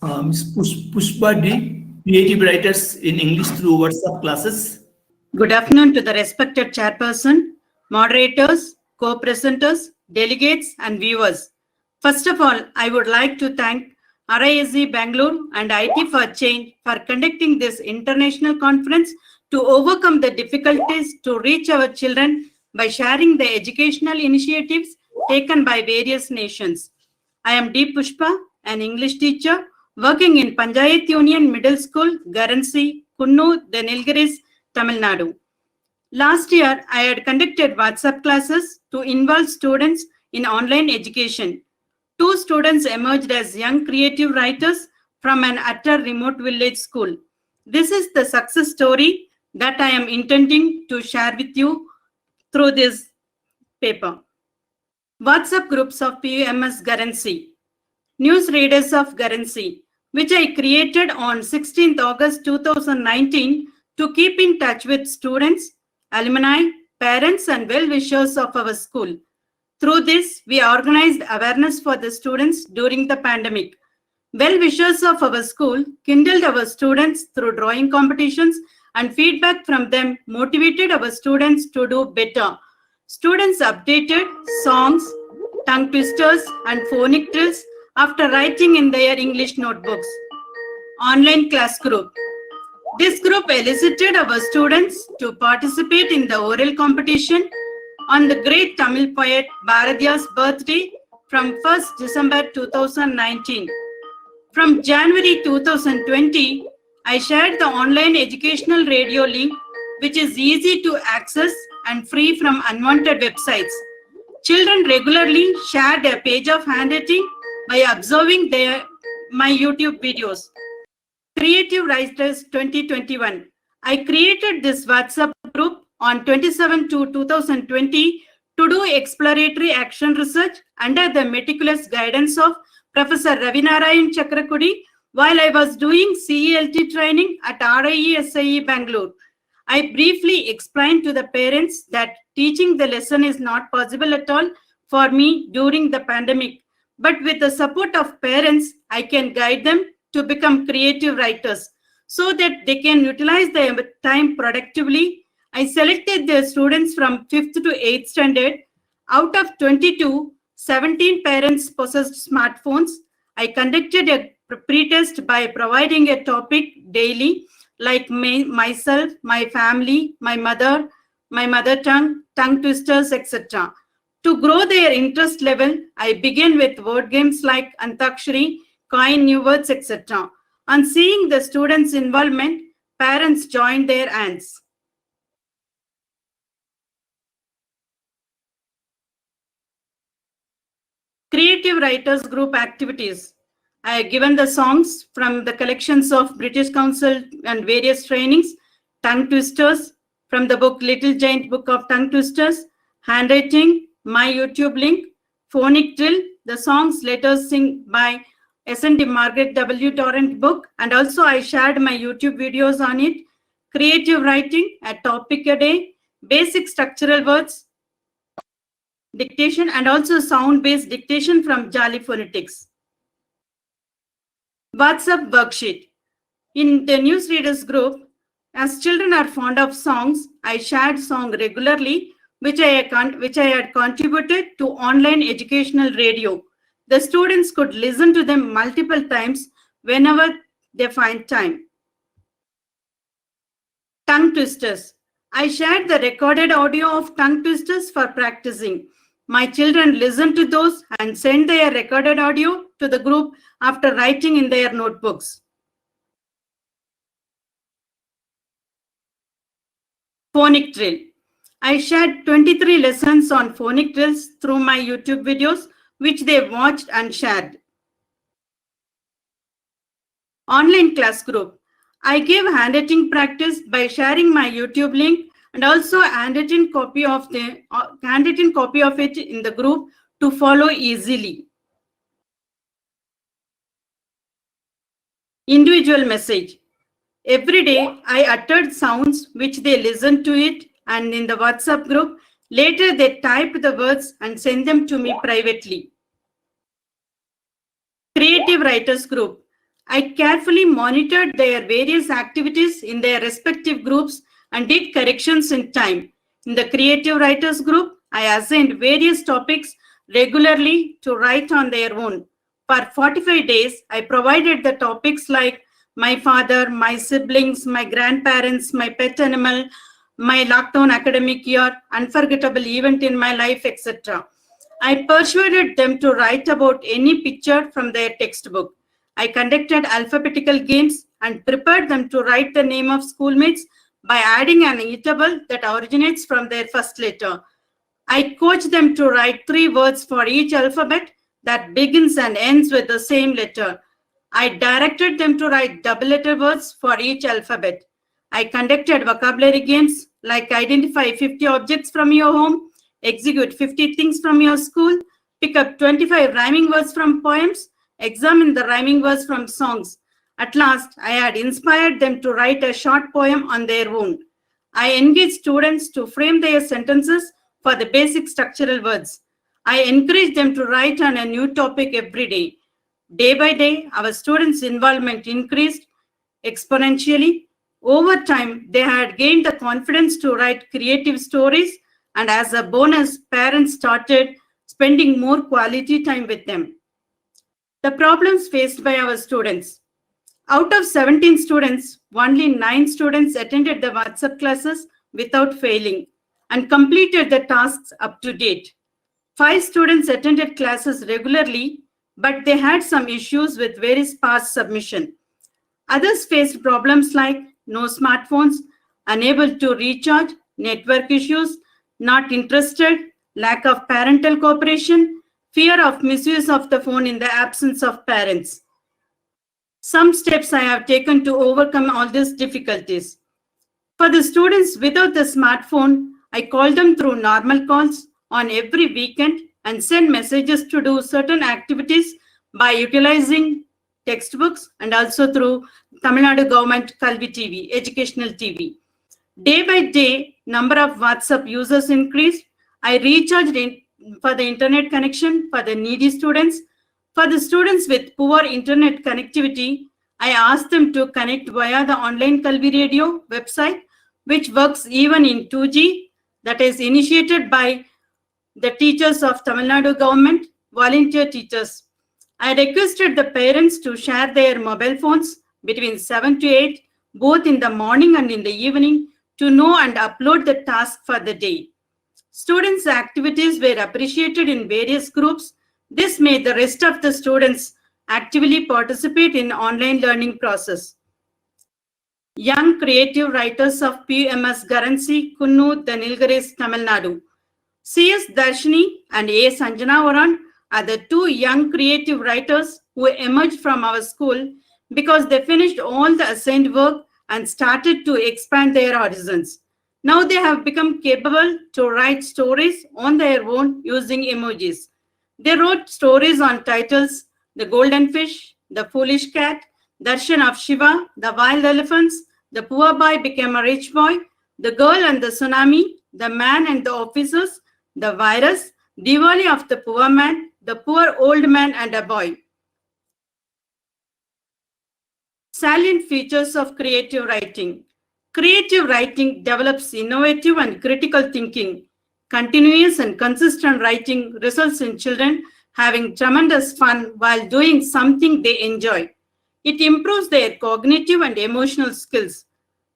Ms. Pushpa D, creative writers in English through WhatsApp classes. Good afternoon to the respected chairperson, moderators, co-presenters, delegates, and viewers. First of all, I would like to thank RIESI Bengaluru and ITfChange for conducting this international conference to overcome the difficulties to reach our children by sharing the educational initiatives taken by various nations. I am D.Pushpa, an English teacher working in Panchayat Union Middle School, Gurrency, Coonoor, the Nilgiris, Tamil Nadu. Last year, I had conducted WhatsApp classes to involve students in online education. 2 students emerged as young creative writers from an utter remote village school. This is the success story that I am intending to share with you through this paper. WhatsApp groups of P.U.M.S.Gurrency, news readers of Gurrency, which I created on 16th August 2019 to keep in touch with students, alumni, parents, and well-wishers of our school. Through this, we organized awareness for the students during the pandemic. Well-wishers of our school kindled our students through drawing competitions, and feedback from them motivated our students to do better. Students updated songs, tongue twisters, and phonic drills after writing in their English notebooks. Online class group. This group elicited our students to participate in the oral competition on the great Tamil poet Bharathiar's birthday from 1st December 2019. From January 2020, I shared the online educational radio link, which is easy to access and free from unwanted websites. Children regularly shared a page of handwriting by observing my YouTube videos. Creative Writers 2021. I created this WhatsApp group on 27/2/2020 to do exploratory action research under the meticulous guidance of Professor Ravinarayan Chakrakudi while I was doing CELT training at RIESI Bengaluru. I briefly explained to the parents that teaching the lesson is not possible at all for me during the pandemic, but with the support of parents, I can guide them to become creative writers so that they can utilize their time productively. I selected the students from 5th to 8th standard. Out of 22, 17 parents possessed smartphones. I conducted a pre-test by providing a topic daily like myself, my family, my mother tongue, tongue twisters, etc. To grow their interest level, I began with word games like Antakshari, coin new words, etc. On seeing the students' involvement, parents joined their hands. Creative Writers Group activities. I have given the songs from the collections of British Council and various trainings, tongue twisters from the book Little Giant Book of Tongue Twisters, handwriting, my YouTube link, phonic drill, the songs Let Us Sing by S&D Margaret W. Torrent book, and also I shared my YouTube videos on it, creative writing, a topic a day, basic structural words, dictation, and also sound-based dictation from Jolly Phonetics. WhatsApp worksheet. In the newsreaders group, as children are fond of songs, I shared song regularly, which I had contributed to online educational radio. The students could listen to them multiple times whenever they find time. Tongue twisters. I shared the recorded audio of tongue twisters for practicing. My children listened to those and sent their recorded audio to the group after writing in their notebooks. Phonic drill. I shared 23 lessons on phonic drills through my YouTube videos, which they watched and shared. Online class group. I gave handwriting practice by sharing my YouTube link and also handwritten copy of it in the group to follow easily. Individual message. Every day I uttered sounds which they listened to it, and in the WhatsApp group, later they typed the words and sent them to me privately. Creative Writers Group. I carefully monitored their various activities in their respective groups and did corrections in time. In the Creative Writers group, I assigned various topics regularly to write on their own. For 45 days, I provided the topics like my father, my siblings, my grandparents, my pet animal, my lockdown academic year, unforgettable event in my life, etc. I persuaded them to write about any picture from their textbook. I conducted alphabetical games and prepared them to write the name of schoolmates by adding an eatable that originates from their first letter. I coached them to write 3 words for each alphabet that begins and ends with the same letter. I directed them to write double-letter words for each alphabet. I conducted vocabulary games like identify 50 objects from your home, execute 50 things from your school, pick up 25 rhyming words from poems, examine the rhyming words from songs. At last, I had inspired them to write a short poem on their own. I engaged students to frame their sentences for the basic structural words. I encouraged them to write on a new topic every day. Day by day, our students' involvement increased exponentially. Over time, they had gained the confidence to write creative stories, and as a bonus, parents started spending more quality time with them. The problems faced by our students. Out of 17 students, only 9 students attended the WhatsApp classes without failing and completed the tasks up to date. 5 students attended classes regularly, but they had some issues with very sparse submission. Others faced problems like no smartphones, unable to recharge, network issues, not interested, lack of parental cooperation, fear of misuse of the phone in the absence of parents. Some steps I have taken to overcome all these difficulties. For the students without the smartphone, I call them through normal calls on every weekend and send messages to do certain activities by utilizing textbooks and also through Tamil Nadu government Kalvi TV, educational TV. Day by day, number of WhatsApp users increased. I recharged for the internet connection for the needy students. For the students with poor internet connectivity, I asked them to connect via the online Kalvi radio website, which works even in 2G, that is initiated by the teachers of Tamil Nadu government, volunteer teachers. I requested the parents to share their mobile phones between 7 to 8, both in the morning and in the evening, to know and upload the task for the day. Students' activities were appreciated in various groups. This made the rest of the students actively participate in online learning process. Young creative writers of P.U.M.S.Gurrency, Coonoor, the Nilgiris, Tamil Nadu. C.S. Darshini and A. Sanjana Varan are the 2 young creative writers who emerged from our school because they finished all the assigned work and started to expand their horizons. Now they have become capable to write stories on their own using emojis. They wrote stories on titles The Golden Fish, The Foolish Cat, Darshan of Shiva, The Wild Elephants, The Poor Boy Became a Rich Boy, The Girl and the Tsunami, The Man and the Officers, The Virus, Diwali of the Poor Man, The Poor Old Man and a Boy. Salient features of creative writing. Creative writing develops innovative and critical thinking. Continuous and consistent writing results in children having tremendous fun while doing something they enjoy. It improves their cognitive and emotional skills.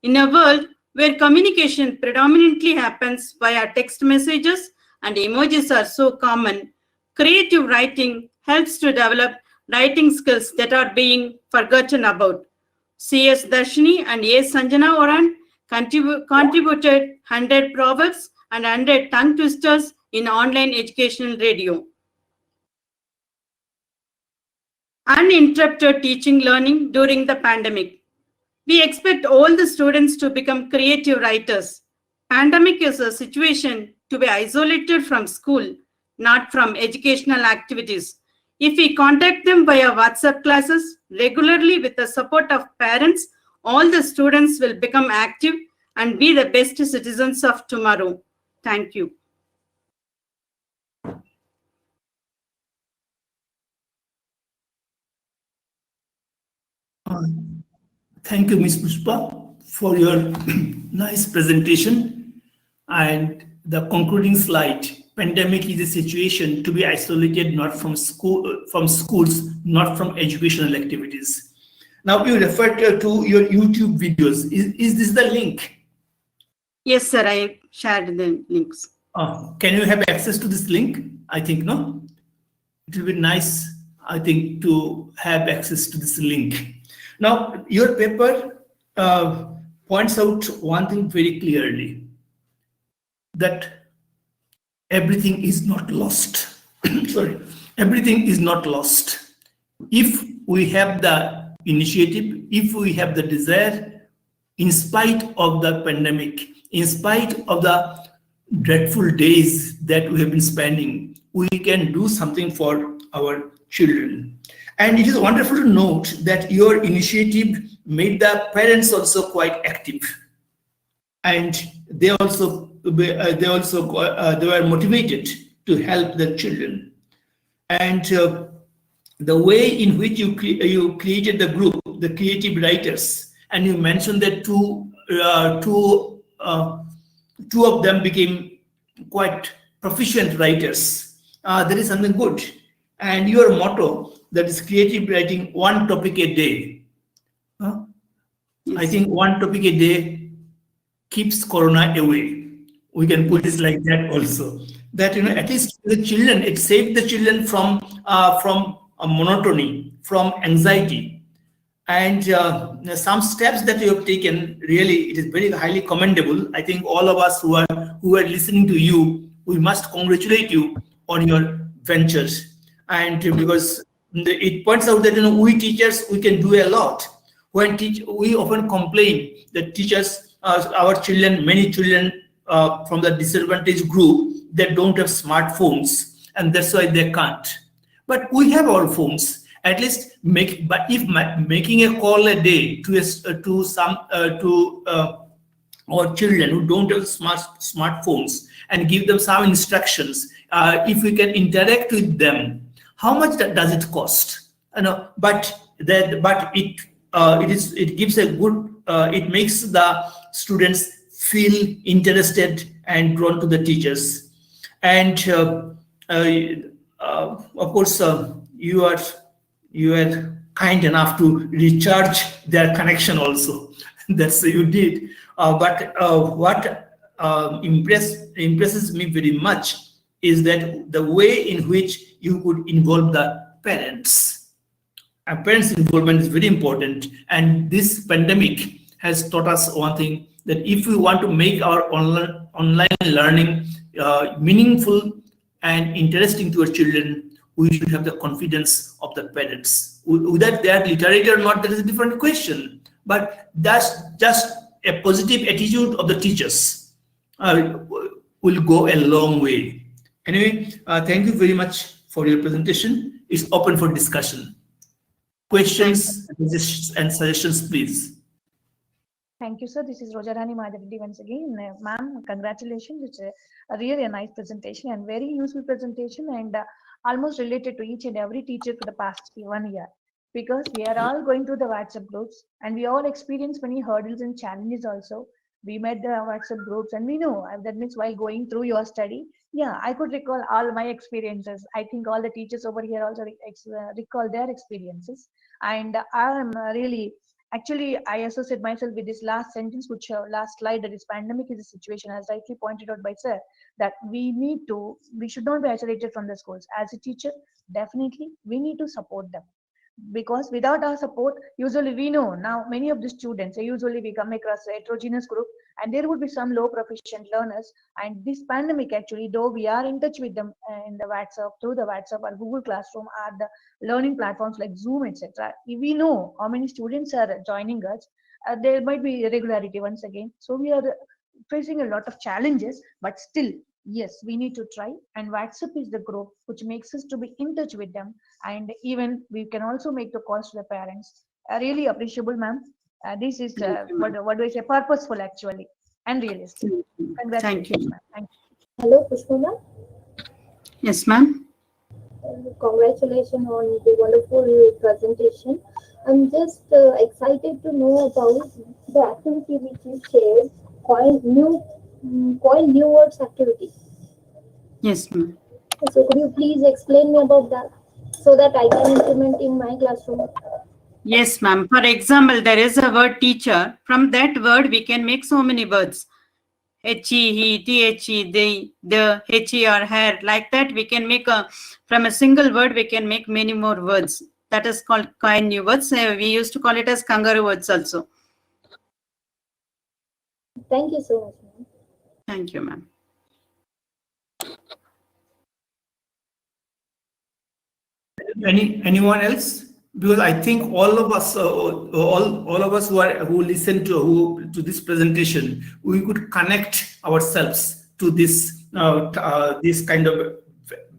In a world where communication predominantly happens via text messages and emojis are so common, creative writing helps to develop writing skills that are being forgotten about. C.S. Darshini and A. Sanjana Varan contributed 100 proverbs and 100 tongue twisters in online educational radio. Uninterrupted teaching learning during the pandemic. We expect all the students to become creative writers. Pandemic is a situation to be isolated from school, not from educational activities. If we contact them via WhatsApp classes regularly with the support of parents, all the students will become active and be the best citizens of tomorrow. Thank you. Thank you, Ms. Pushpa, for your nice presentation. And the concluding slide, pandemic is a situation to be isolated not from schools, not from educational activities. Now you referred to your YouTube videos. Is this the link? Yes, sir, I shared the links. Can you have access to this link? I think no. It will be nice, I think, to have access to this link. Now, your paper points out one thing very clearly, that everything is not lost. Sorry, everything is not lost. If we have the initiative, if we have the desire, in spite of the pandemic, in spite of the dreadful days that we have been spending, we can do something for our children. And it is wonderful to note that your initiative made the parents also quite active, and they were motivated to help their children. And the way in which you created the group, the creative writers, and you mentioned that two of them became quite proficient writers. That is something good. And your motto, that is creative writing, one topic a day. Yes. I think one topic a day keeps corona away. We can put it like that also. That, you know, at least the children, it saved the children from monotony, from anxiety. And some steps that you have taken, really, it is very highly commendable. I think all of us who are listening to you, we must congratulate you on your ventures. And because it points out that, you know, we teachers, we can do a lot. We often complain that teachers, our children, many children from the disadvantaged group, they don't have smartphones, and that's why they can't. But we have our phones. At least making a call a day to our children who don't have smartphones and give them some instructions. If we can interact with them, how much does it cost? But it gives a good. It makes the students feel interested and drawn to the teachers. And of course, you are kind enough to recharge their connection also. That's what you did. But what impresses me very much is that the way in which you could involve the parents. Parents' involvement is very important. And this pandemic has taught us one thing, that if we want to make our online learning meaningful and interesting to our children, we should have the confidence of the parents. Whether they are literate or not, that is a different question. But that's just a positive attitude of the teachers will go a long way. Anyway, thank you very much for your presentation. It's open for discussion. Questions and suggestions, please. Thank you, sir. This is Rojarani Madhavidi once again. Ma'am, congratulations. It's really a nice presentation and very useful presentation, and almost related to each and every teacher for the past 1 year. Because we are all going through the WhatsApp groups, and we all experience many hurdles and challenges also. We met the WhatsApp groups, and we know that means while going through your study, yeah, I could recall all my experiences. I think all the teachers over here also recall their experiences. And I am really, actually, I associate myself with this last sentence, which last slide, that is pandemic is a situation, as rightly pointed out by sir, that we should not be isolated from the schools. As a teacher, definitely we need to support them. Because without our support, usually we know now many of the students, usually we come across a heterogeneous group, and there would be some low proficient learners. And this pandemic, actually, though we are in touch with them in the WhatsApp, through the WhatsApp or Google Classroom, or the learning platforms like Zoom, etc., we know how many students are joining us. There might be irregularity once again. So we are facing a lot of challenges, but still, yes, we need to try. And WhatsApp is the group which makes us to be in touch with them, and even we can also make the calls to the parents. Really appreciable, ma'am. This is what do I say, purposeful actually, and realistic. Congratulations, ma'am. Thank you. Hello, Pushpa ma'am. Yes, ma'am. Congratulations on the wonderful presentation. I'm just excited to know about the activity which you shared, coin new words activity. Yes, ma'am. So could you please explain me about that so that I can implement in my classroom? Yes, ma'am. For example, there is a word teacher. From that word, we can make so many words. He, he, the, the, her, hair. Like that, we can make from a single word, we can make many more words. That is called coin new words. We used to call it as kangaroo words also. Thank you so much, ma'am. Thank you, ma'am. Anyone else? Because I think all of us, all of us who listen to this presentation, we could connect ourselves to this this kind of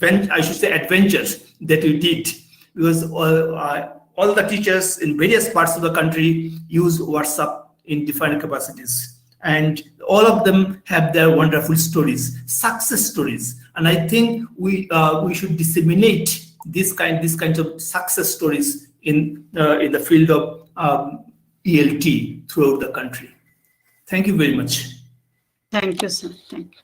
I should say adventures that you did, because all the teachers in various parts of the country use WhatsApp in different capacities, and all of them have their wonderful stories, success stories, and I think we should disseminate these kinds of success stories in the field of ELT throughout the country. Thank you very much. Thank you, sir. Thank you.